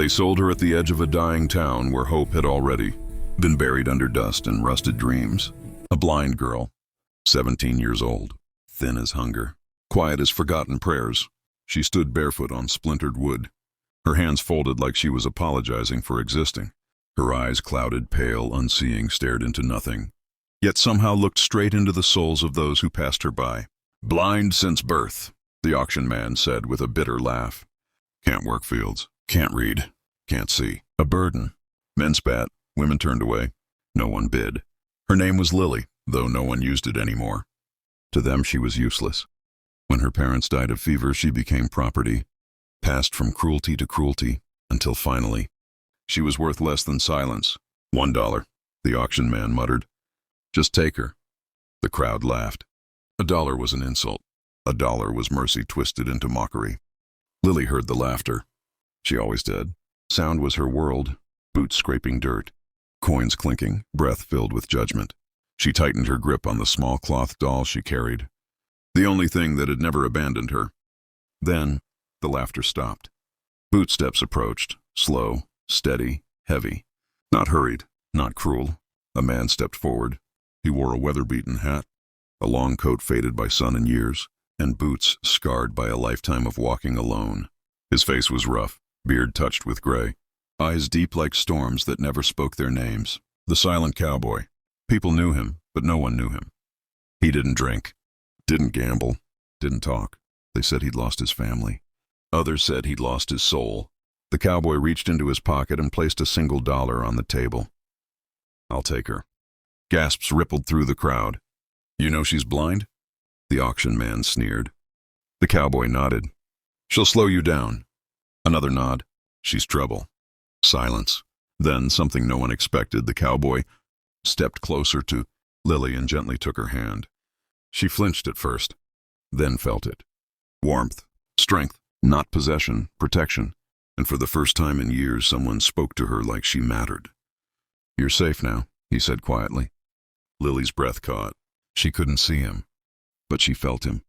They sold her at the edge of a dying town where hope had already been buried under dust and rusted dreams. A blind girl, 17 years old, thin as hunger, quiet as forgotten prayers. She stood barefoot on splintered wood, her hands folded like she was apologizing for existing. Her eyes, clouded, pale, unseeing, stared into nothing, yet somehow looked straight into the souls of those who passed her by. Blind since birth, the auction man said with a bitter laugh. Can't work fields, can't read, can't see. A burden. Men spat, women turned away. No one bid. Her name was Lily, though no one used it anymore. To them she was useless. When her parents died of fever, she became property, passed from cruelty to cruelty, until finally, she was worth less than silence. $1, the auction man muttered. Just take her. The crowd laughed. $1 was an insult. $1 was mercy twisted into mockery. Lily heard the laughter. She always did. Sound was her world, boots scraping dirt, coins clinking, breath filled with judgment. She tightened her grip on the small cloth doll she carried, the only thing that had never abandoned her. Then, the laughter stopped. Footsteps approached, slow, steady, heavy. Not hurried, not cruel. A man stepped forward. He wore a weather-beaten hat, a long coat faded by sun and years, and boots scarred by a lifetime of walking alone. His face was rough, beard touched with gray, eyes deep like storms that never spoke their names. The silent cowboy. People knew him, but no one knew him. He didn't drink, didn't gamble, didn't talk. They said he'd lost his family. Others said he'd lost his soul. The cowboy reached into his pocket and placed a single dollar on the table. I'll take her. Gasps rippled through the crowd. You know she's blind? The auction man sneered. The cowboy nodded. She'll slow you down. Another nod. She's trouble. Silence. Then, something no one expected, the cowboy stepped closer to Lily and gently took her hand. She flinched at first, then felt it. Warmth, strength, not possession, protection. And for the first time in years, someone spoke to her like she mattered. You're safe now, he said quietly. Lily's breath caught. She couldn't see him, but she felt him.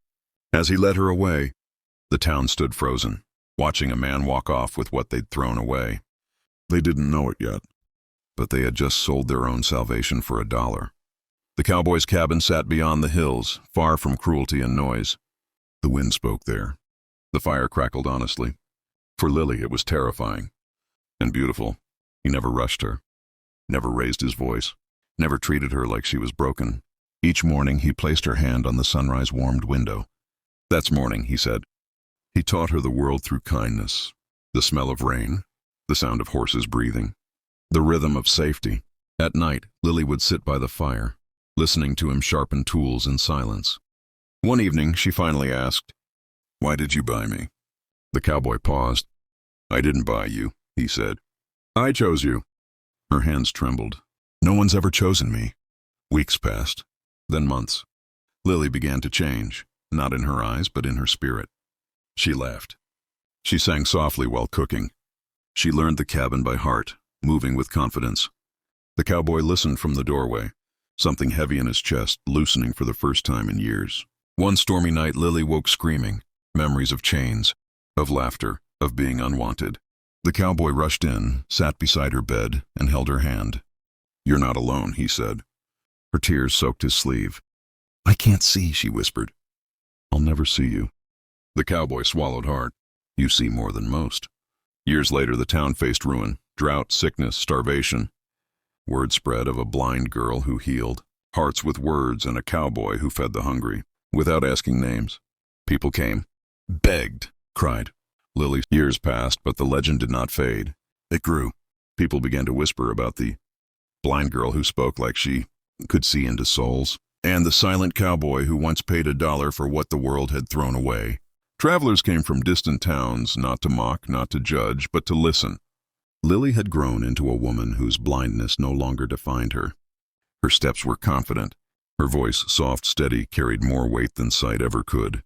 As he led her away, the town stood frozen, watching a man walk off with what they'd thrown away. They didn't know it yet, but they had just sold their own salvation for $1. The cowboy's cabin sat beyond the hills, far from cruelty and noise. The wind spoke there. The fire crackled honestly. For Lily, it was terrifying and beautiful. He never rushed her, never raised his voice, never treated her like she was broken. Each morning, he placed her hand on the sunrise-warmed window. That's morning, he said. He taught her the world through kindness, the smell of rain, the sound of horses breathing, the rhythm of safety. At night, Lily would sit by the fire, listening to him sharpen tools in silence. One evening, she finally asked, "Why did you buy me?" The cowboy paused. "I didn't buy you," he said. "I chose you." Her hands trembled. "No one's ever chosen me." Weeks passed, then months. Lily began to change, not in her eyes, but in her spirit. She laughed. She sang softly while cooking. She learned the cabin by heart, moving with confidence. The cowboy listened from the doorway, something heavy in his chest loosening for the first time in years. One stormy night, Lily woke screaming, memories of chains, of laughter, of being unwanted. The cowboy rushed in, sat beside her bed, and held her hand. "You're not alone," he said. Her tears soaked his sleeve. "I can't see," she whispered. "I'll never see you." The cowboy swallowed hard. "You see more than most." Years later, the town faced ruin, drought, sickness, starvation. Word spread of a blind girl who healed, hearts with words, and a cowboy who fed the hungry, without asking names. People came, begged, cried. Lily's years passed, but the legend did not fade. It grew. People began to whisper about the blind girl who spoke like she could see into souls, and the silent cowboy who once paid $1 for what the world had thrown away. Travelers came from distant towns, not to mock, not to judge, but to listen. Lily had grown into a woman whose blindness no longer defined her. Her steps were confident. Her voice, soft, steady, carried more weight than sight ever could.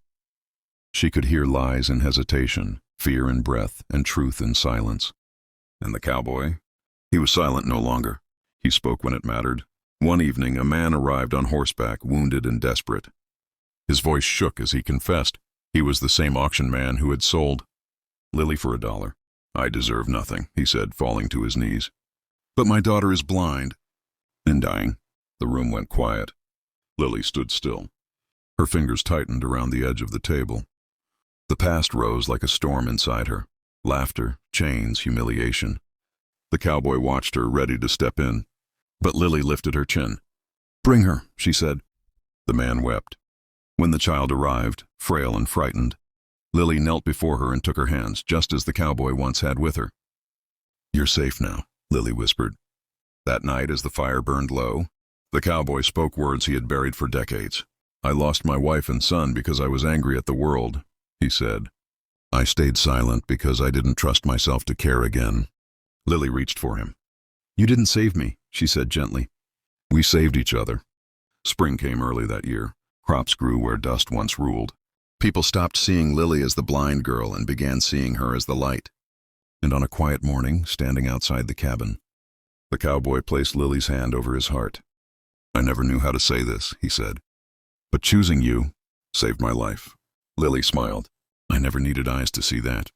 She could hear lies in hesitation, fear in breath, and truth in silence. And the cowboy? He was silent no longer. He spoke when it mattered. One evening, a man arrived on horseback, wounded and desperate. His voice shook as he confessed. He was the same auction man who had sold Lily for $1. I deserve nothing, he said, falling to his knees. But my daughter is blind and dying. The room went quiet. Lily stood still. Her fingers tightened around the edge of the table. The past rose like a storm inside her. Laughter, chains, humiliation. The cowboy watched her, ready to step in. But Lily lifted her chin. "Bring her," she said. The man wept. When the child arrived, frail and frightened, Lily knelt before her and took her hands, just as the cowboy once had with her. "You're safe now," Lily whispered. That night, as the fire burned low, the cowboy spoke words he had buried for decades. "I lost my wife and son because I was angry at the world," he said. "I stayed silent because I didn't trust myself to care again." Lily reached for him. "You didn't save me," she said gently. "We saved each other." Spring came early that year. Crops grew where dust once ruled. People stopped seeing Lily as the blind girl and began seeing her as the light. And on a quiet morning, standing outside the cabin, the cowboy placed Lily's hand over his heart. "I never knew how to say this," he said, "but choosing you saved my life." Lily smiled. "I never needed eyes to see that."